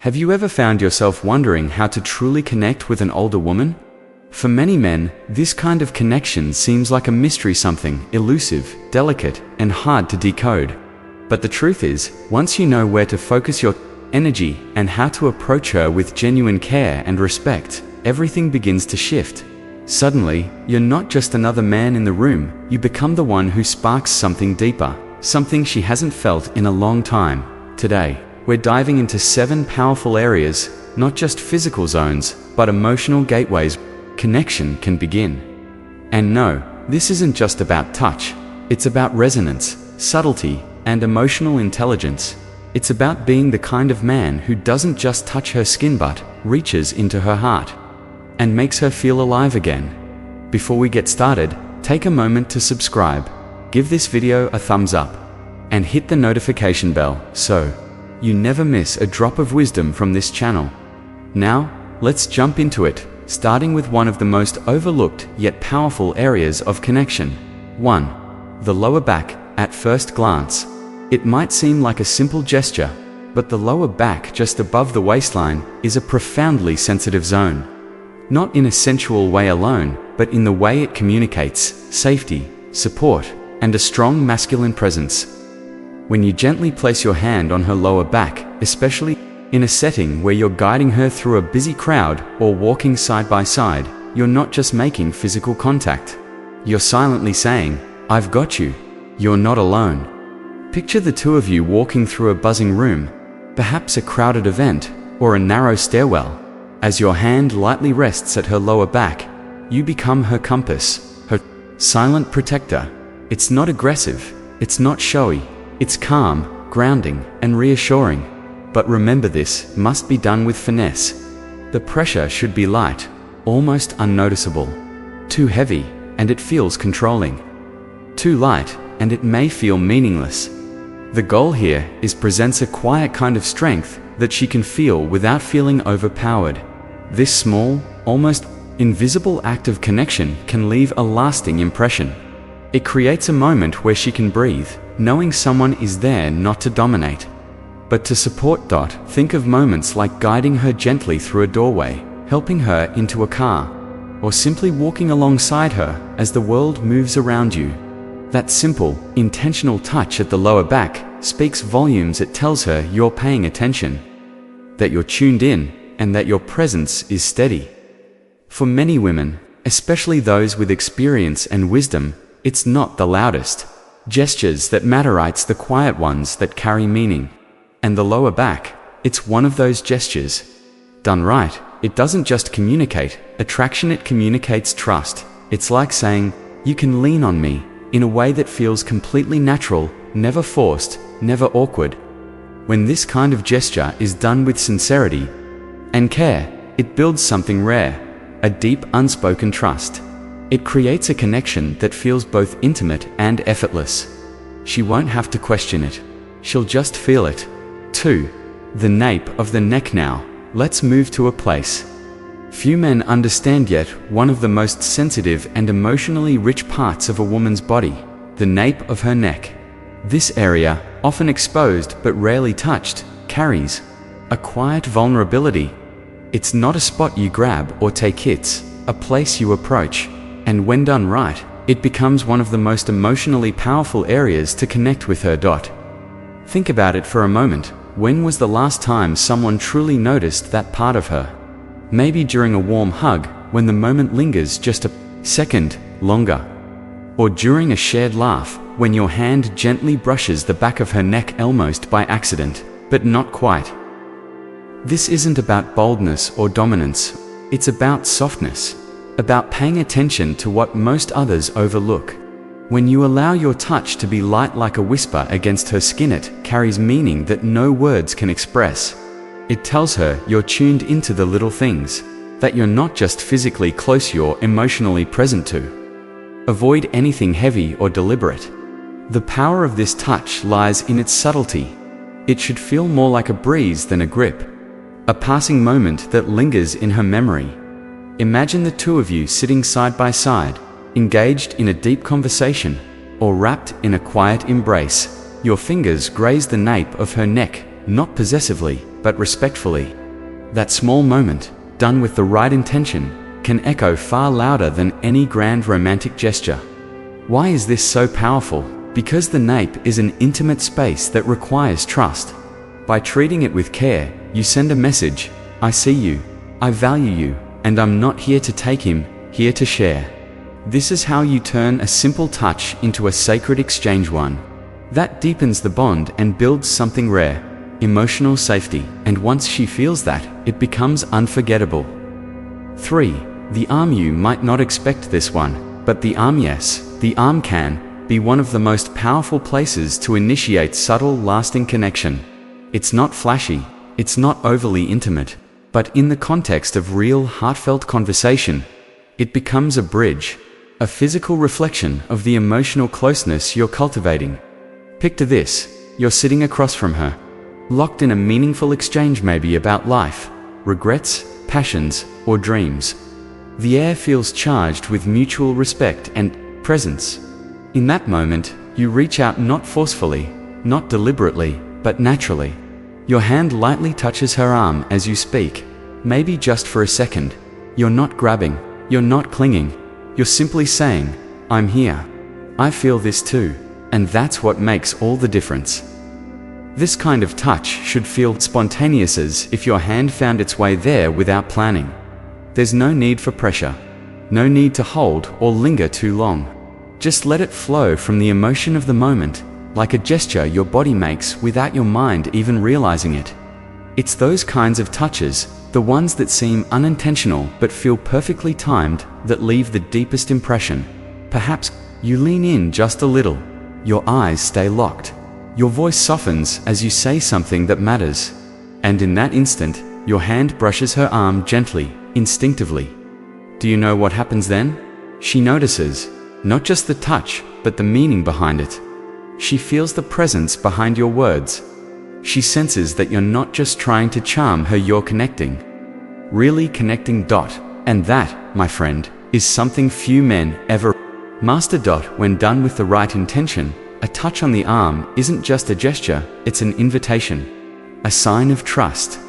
Have you ever found yourself wondering how to truly connect with an older woman? For many men, this kind of connection seems like a mystery, something elusive, delicate, and hard to decode. But the truth is, once you know where to focus your energy and how to approach her with genuine care and respect, everything begins to shift. Suddenly, you're not just another man in the room, you become the one who sparks something deeper, something she hasn't felt in a long time. Today, we're diving into 7 powerful areas, not just physical zones, but emotional gateways. Connection can begin. And no, this isn't just about touch. It's about resonance, subtlety, and emotional intelligence. It's about being the kind of man who doesn't just touch her skin but reaches into her heart and makes her feel alive again. Before we get started, take a moment to subscribe, give this video a thumbs up, and hit the notification bell so you never miss a drop of wisdom from this channel. Now, let's jump into it, starting with one of the most overlooked yet powerful areas of connection. 1. The lower back. At first glance, it might seem like a simple gesture, but the lower back just above the waistline is a profoundly sensitive zone. Not in a sensual way alone, but in the way it communicates safety, support, and a strong masculine presence. When you gently place your hand on her lower back, especially in a setting where you're guiding her through a busy crowd or walking side by side, you're not just making physical contact. You're silently saying, "I've got you. You're not alone." Picture the two of you walking through a buzzing room, perhaps a crowded event or a narrow stairwell. As your hand lightly rests at her lower back, you become her compass, her silent protector. It's not aggressive, it's not showy, it's calm, grounding, and reassuring. But remember, this must be done with finesse. The pressure should be light, almost unnoticeable. Too heavy, and it feels controlling. Too light, and it may feel meaningless. The goal here is presents a quiet kind of strength that she can feel without feeling overpowered. This small, almost invisible act of connection can leave a lasting impression. It creates a moment where she can breathe, knowing someone is there not to dominate, but to support. Think of moments like guiding her gently through a doorway, helping her into a car, or simply walking alongside her as the world moves around you. That simple, intentional touch at the lower back speaks volumes. It tells her you're paying attention, that you're tuned in, and that your presence is steady. For many women, especially those with experience and wisdom, it's not the loudest gestures that matter, it's the quiet ones that carry meaning. And the lower back, it's one of those gestures. Done right, it doesn't just communicate attraction, it communicates trust. It's like saying, "You can lean on me," in a way that feels completely natural, never forced, never awkward. When this kind of gesture is done with sincerity and care, it builds something rare, a deep unspoken trust. It creates a connection that feels both intimate and effortless. She won't have to question it. She'll just feel it. 2. The nape of the neck. Now, let's move to a place few men understand yet, one of the most sensitive and emotionally rich parts of a woman's body, the nape of her neck. This area, often exposed but rarely touched, carries a quiet vulnerability. It's not a spot you grab or take hits, a place you approach, and when done right, it becomes one of the most emotionally powerful areas to connect with her. Think about it for a moment. When was the last time someone truly noticed that part of her? Maybe during a warm hug, when the moment lingers just a second longer. Or during a shared laugh, when your hand gently brushes the back of her neck almost by accident, but not quite. This isn't about boldness or dominance. It's about softness, about paying attention to what most others overlook. When you allow your touch to be light like a whisper against her skin, it carries meaning that no words can express. It tells her you're tuned into the little things, that you're not just physically close, you're emotionally present too. Avoid anything heavy or deliberate. The power of this touch lies in its subtlety. It should feel more like a breeze than a grip, a passing moment that lingers in her memory. Imagine the two of you sitting side by side, engaged in a deep conversation, or wrapped in a quiet embrace. Your fingers graze the nape of her neck, not possessively, but respectfully. That small moment, done with the right intention, can echo far louder than any grand romantic gesture. Why is this so powerful? Because the nape is an intimate space that requires trust. By treating it with care, you send a message: I see you, I value you, and I'm not here to take him, here to share. This is how you turn a simple touch into a sacred exchange, one that deepens the bond and builds something rare, emotional safety, and once she feels that, it becomes unforgettable. 3. The arm. You might not expect this one, but the arm, yes, the arm can be one of the most powerful places to initiate subtle, lasting connection. It's not flashy, it's not overly intimate, but in the context of real, heartfelt conversation, it becomes a bridge, a physical reflection of the emotional closeness you're cultivating. Picture this: you're sitting across from her, locked in a meaningful exchange, maybe about life, regrets, passions, or dreams. The air feels charged with mutual respect and presence. In that moment, you reach out, not forcefully, not deliberately, but naturally. Your hand lightly touches her arm as you speak, maybe just for a second. You're not grabbing, you're not clinging, you're simply saying, I'm here. I feel this too. And that's what makes all the difference. This kind of touch should feel spontaneous, as if your hand found its way there without planning. There's no need for pressure, no need to hold or linger too long. Just let it flow from the emotion of the moment, like a gesture your body makes without your mind even realizing it. It's those kinds of touches, the ones that seem unintentional but feel perfectly timed, that leave the deepest impression. Perhaps you lean in just a little. Your eyes stay locked. Your voice softens as you say something that matters. And in that instant, your hand brushes her arm gently, instinctively. Do you know what happens then? She notices, not just the touch, but the meaning behind it. She feels the presence behind your words. She senses that you're not just trying to charm her, you're connecting. Really connecting. And that, my friend, is something few men ever master. When done with the right intention, a touch on the arm isn't just a gesture, it's an invitation, a sign of trust.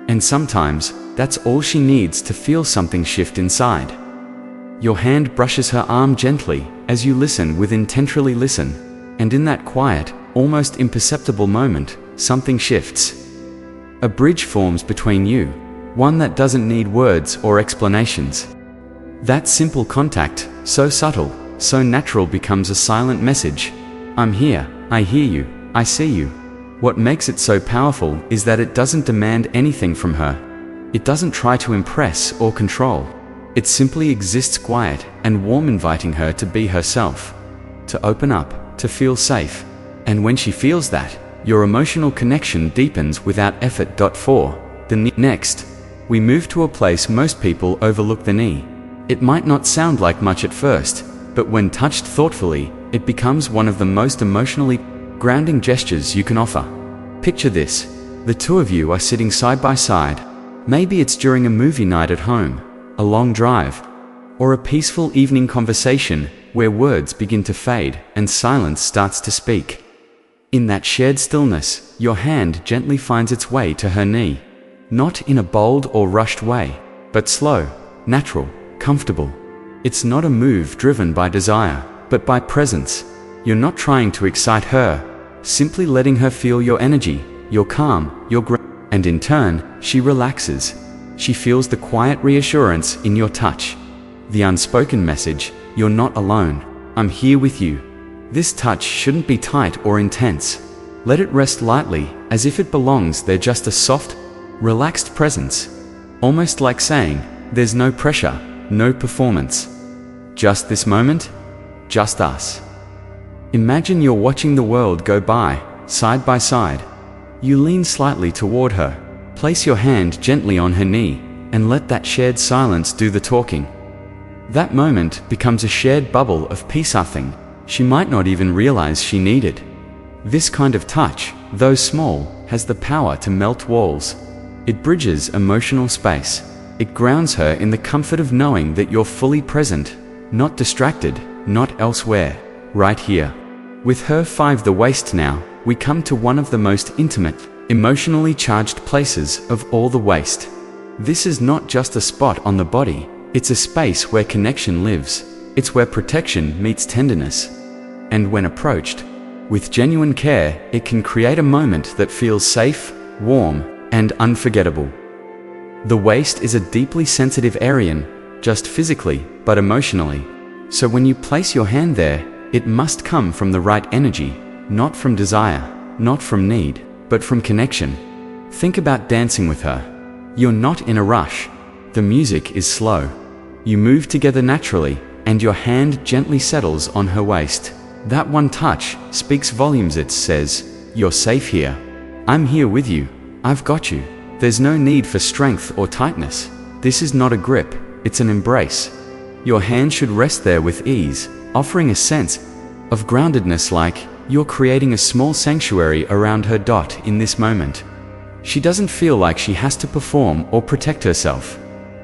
And sometimes, that's all she needs to feel something shift inside. Your hand brushes her arm gently as you listen with intentionally listen, and in that quiet, almost imperceptible moment, something shifts. A bridge forms between you, one that doesn't need words or explanations. That simple contact, so subtle, so natural, becomes a silent message. I'm here, I hear you, I see you. What makes it so powerful is that it doesn't demand anything from her. It doesn't try to impress or control. It simply exists, quiet and warm, inviting her to be herself, to open up, to feel safe. And when she feels that, your emotional connection deepens without effort. 4. The knee. Next, we move to a place most people overlook: the knee. It might not sound like much at first, but when touched thoughtfully, it becomes one of the most emotionally grounding gestures you can offer. Picture this: the two of you are sitting side by side. Maybe it's during a movie night at home, a long drive, or a peaceful evening conversation where words begin to fade and silence starts to speak. In that shared stillness, your hand gently finds its way to her knee, not in a bold or rushed way, but slow, natural, comfortable. It's not a move driven by desire, but by presence. You're not trying to excite her, simply letting her feel your energy, your calm, your grace. And in turn, she relaxes. She feels the quiet reassurance in your touch, the unspoken message: you're not alone, I'm here with you. This touch shouldn't be tight or intense. Let it rest lightly, as if it belongs there, just a soft, relaxed presence. Almost like saying, there's no pressure, no performance. Just this moment, just us. Imagine you're watching the world go by, side by side. You lean slightly toward her, place your hand gently on her knee, and let that shared silence do the talking. That moment becomes a shared bubble of peace, a thing she might not even realize she needed. This kind of touch, though small, has the power to melt walls. It bridges emotional space. It grounds her in the comfort of knowing that you're fully present, not distracted, not elsewhere, right here with her. 5. The waist. Now, we come to one of the most intimate, emotionally charged places of all the waist. This is not just a spot on the body, it's a space where connection lives. It's where protection meets tenderness. And when approached with genuine care, it can create a moment that feels safe, warm, and unforgettable. The waist is a deeply sensitive area, just physically, but emotionally. So when you place your hand there, it must come from the right energy, not from desire, not from need, but from connection. Think about dancing with her. You're not in a rush. The music is slow. You move together naturally, and your hand gently settles on her waist. That one touch speaks volumes. It says, "You're safe here. I'm here with you. I've got you." There's no need for strength or tightness. This is not a grip, it's an embrace. Your hand should rest there with ease, offering a sense of groundedness, like you're creating a small sanctuary around her. In this moment, she doesn't feel like she has to perform or protect herself.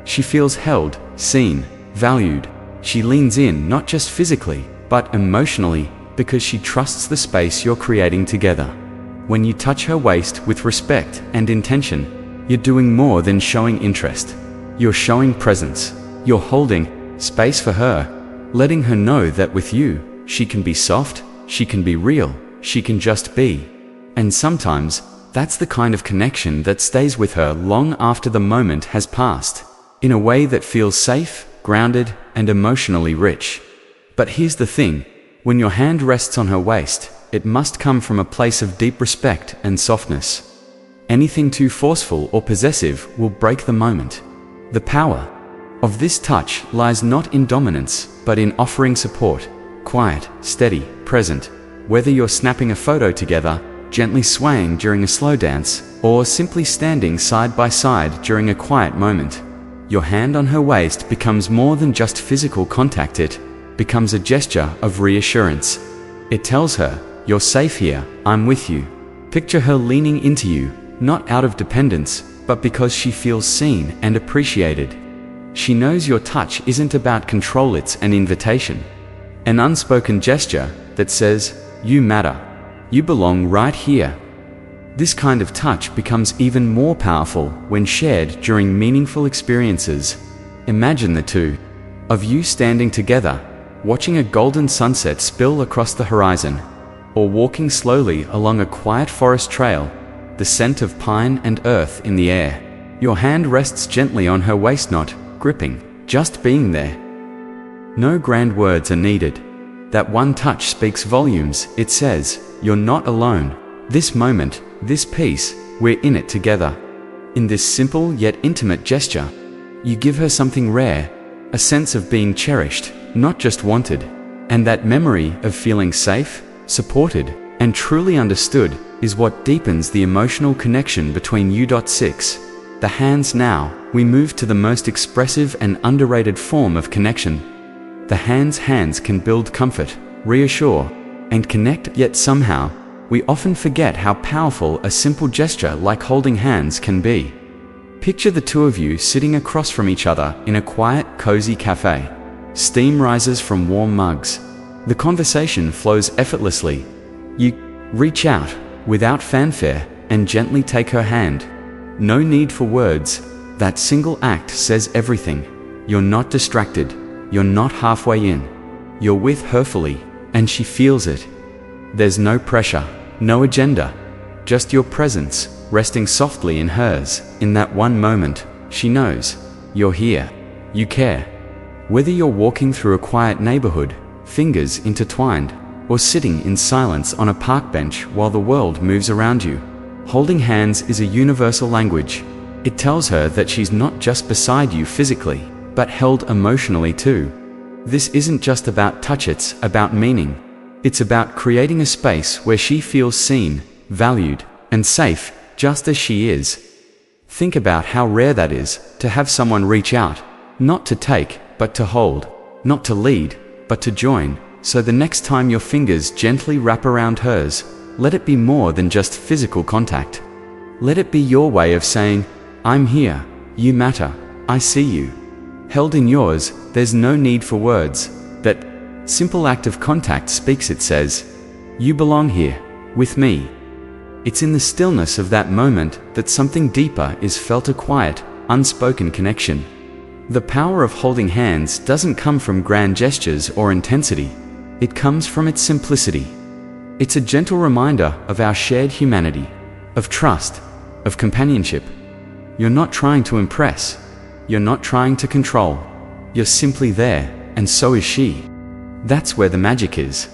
She feels held, seen, valued. She leans in not just physically, but emotionally, because she trusts the space you're creating together. When you touch her waist with respect and intention, you're doing more than showing interest. You're showing presence. You're holding space for her, letting her know that with you, she can be soft, she can be real, she can just be. And sometimes, that's the kind of connection that stays with her long after the moment has passed, in a way that feels safe, grounded, and emotionally rich. But here's the thing, when your hand rests on her waist, it must come from a place of deep respect and softness. Anything too forceful or possessive will break the moment. The power of this touch lies not in dominance, but in offering support, quiet, steady, present. Whether you're snapping a photo together, gently swaying during a slow dance, or simply standing side by side during a quiet moment, your hand on her waist becomes more than just physical contact. It becomes a gesture of reassurance. It tells her, "You're safe here, I'm with you." Picture her leaning into you, not out of dependence, but because she feels seen and appreciated. She knows your touch isn't about control, it's an invitation. An unspoken gesture that says, "You matter. You belong right here." This kind of touch becomes even more powerful when shared during meaningful experiences. Imagine the two of you standing together, watching a golden sunset spill across the horizon, or walking slowly along a quiet forest trail, the scent of pine and earth in the air. Your hand rests gently on her waist, not gripping, just being there. No grand words are needed. That one touch speaks volumes. It says, "You're not alone. This moment, this piece, we're in it together." In this simple yet intimate gesture, you give her something rare, a sense of being cherished, not just wanted. And that memory of feeling safe, supported, and truly understood is what deepens the emotional connection between you. 6. The hands. Now, we move to the most expressive and underrated form of connection. The hands. Hands can build comfort, reassure, and connect, yet somehow, we often forget how powerful a simple gesture like holding hands can be. Picture the two of you sitting across from each other in a quiet, cozy cafe. Steam rises from warm mugs. The conversation flows effortlessly. You reach out, without fanfare, and gently take her hand. No need for words. That single act says everything. You're not distracted. You're not halfway in. You're with her fully, and she feels it. There's no pressure, no agenda, just your presence, resting softly in hers. In that one moment, she knows, you're here. You care. Whether you're walking through a quiet neighborhood, fingers intertwined, or sitting in silence on a park bench while the world moves around you, holding hands is a universal language. It tells her that she's not just beside you physically, but held emotionally too. This isn't just about touch, it's about meaning. It's about creating a space where she feels seen, valued, and safe, just as she is. Think about how rare that is, to have someone reach out, not to take, but to hold, not to lead, but to join. So the next time your fingers gently wrap around hers, let it be more than just physical contact. Let it be your way of saying, "I'm here, you matter, I see you." Held in yours, there's no need for words. That simple act of contact speaks. It says, "You belong here, with me." It's in the stillness of that moment that something deeper is felt, a quiet, unspoken connection. The power of holding hands doesn't come from grand gestures or intensity. It comes from its simplicity. It's a gentle reminder of our shared humanity, of trust, of companionship. You're not trying to impress. You're not trying to control. You're simply there, and so is she. That's where the magic is.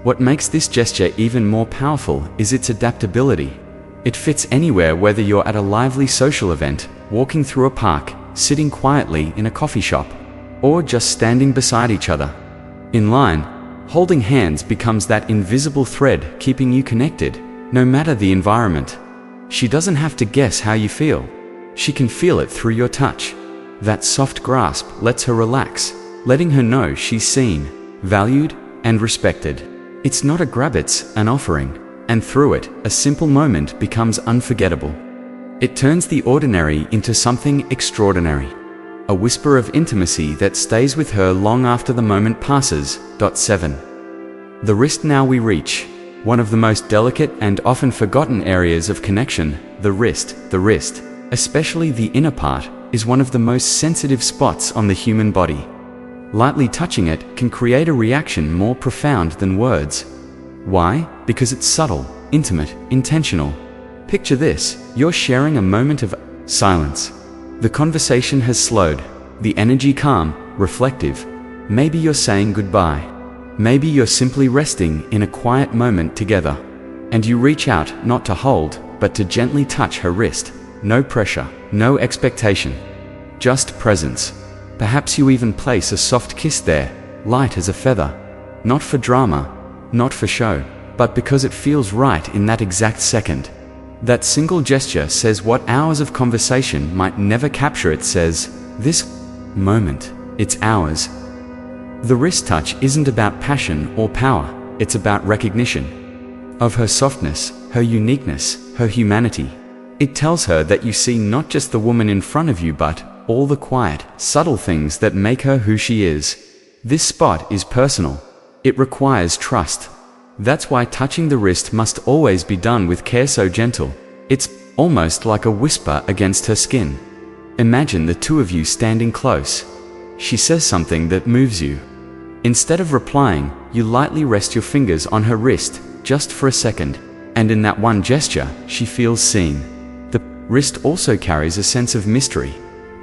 What makes this gesture even more powerful is its adaptability. It fits anywhere, whether you're at a lively social event, walking through a park, sitting quietly in a coffee shop, or just standing beside each other. In line, holding hands becomes that invisible thread keeping you connected, no matter the environment. She doesn't have to guess how you feel. She can feel it through your touch. That soft grasp lets her relax, letting her know she's seen, valued, and respected. It's not a grab, it's an offering, and through it, a simple moment becomes unforgettable. It turns the ordinary into something extraordinary. A whisper of intimacy that stays with her long after the moment passes. 7. The wrist. Now we reach one of the most delicate and often forgotten areas of connection, the wrist. The wrist, especially the inner part, is one of the most sensitive spots on the human body. Lightly touching it can create a reaction more profound than words. Why? Because it's subtle, intimate, intentional. Picture this: you're sharing a moment of silence. The conversation has slowed, the energy calm, reflective. Maybe you're saying goodbye. Maybe you're simply resting in a quiet moment together. And you reach out, not to hold, but to gently touch her wrist. No pressure, no expectation, just presence. Perhaps you even place a soft kiss there, light as a feather. Not for drama, not for show, but because it feels right in that exact second. That single gesture says what hours of conversation might never capture. It says, this moment, it's ours. The wrist touch isn't about passion or power, it's about recognition of her softness, her uniqueness, her humanity. It tells her that you see not just the woman in front of you, but all the quiet, subtle things that make her who she is. This spot is personal. It requires trust. That's why touching the wrist must always be done with care, so gentle. It's almost like a whisper against her skin. Imagine the two of you standing close. She says something that moves you. Instead of replying, you lightly rest your fingers on her wrist, just for a second, and in that one gesture, she feels seen. The wrist also carries a sense of mystery,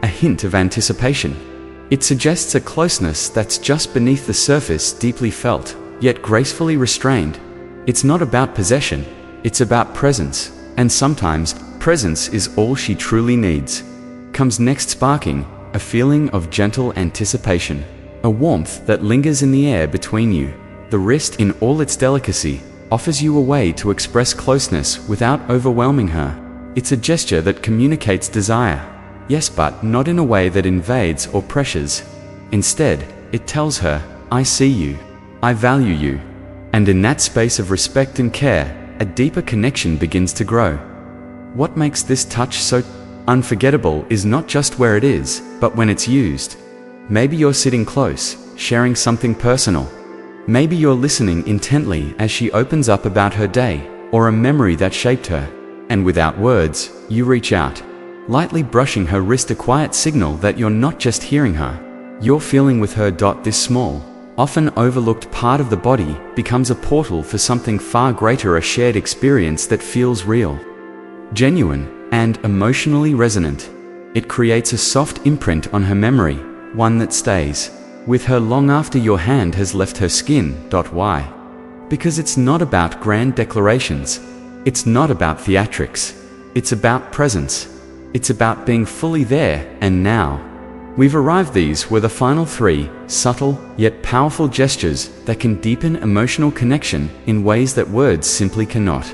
a hint of anticipation. It suggests a closeness that's just beneath the surface, deeply felt, yet gracefully restrained. It's not about possession, it's about presence, and sometimes, presence is all she truly needs. Comes next, sparking a feeling of gentle anticipation, a warmth that lingers in the air between you. The wrist, in all its delicacy, offers you a way to express closeness without overwhelming her. It's a gesture that communicates desire, yes, but not in a way that invades or pressures. Instead, it tells her, I see you, I value you. And in that space of respect and care, a deeper connection begins to grow. What makes this touch so unforgettable is not just where it is, but when it's used. Maybe you're sitting close, sharing something personal. Maybe you're listening intently as she opens up about her day, or a memory that shaped her. And without words, you reach out, lightly brushing her wrist, a quiet signal that you're not just hearing her, you're feeling with her. This small, often overlooked part of the body becomes a portal for something far greater, a shared experience that feels real, genuine, and emotionally resonant. It creates a soft imprint on her memory, one that stays with her long after your hand has left her skin. Why? Because it's not about grand declarations. It's not about theatrics. It's about presence. It's about being fully there and now. We've arrived. These were the final 3 subtle yet powerful gestures that can deepen emotional connection in ways that words simply cannot.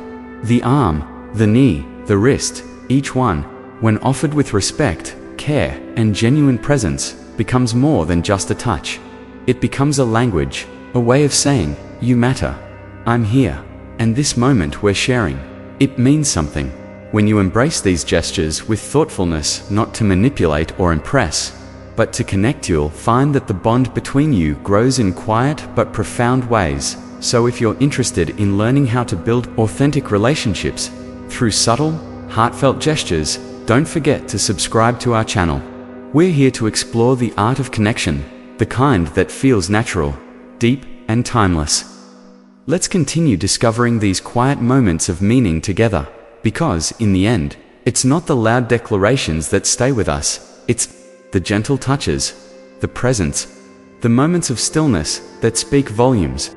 The arm, the knee, the wrist, each one, when offered with respect, care, and genuine presence, becomes more than just a touch. It becomes a language, a way of saying, you matter, I'm here, and this moment we're sharing, it means something. When you embrace these gestures with thoughtfulness, not to manipulate or impress, but to connect, you'll find that the bond between you grows in quiet but profound ways. So if you're interested in learning how to build authentic relationships, through subtle, heartfelt gestures. Don't forget to subscribe to our channel. We're here to explore the art of connection, the kind that feels natural, deep, and timeless. Let's continue discovering these quiet moments of meaning together, because, in the end, it's not the loud declarations that stay with us, it's the gentle touches, the presence, the moments of stillness that speak volumes.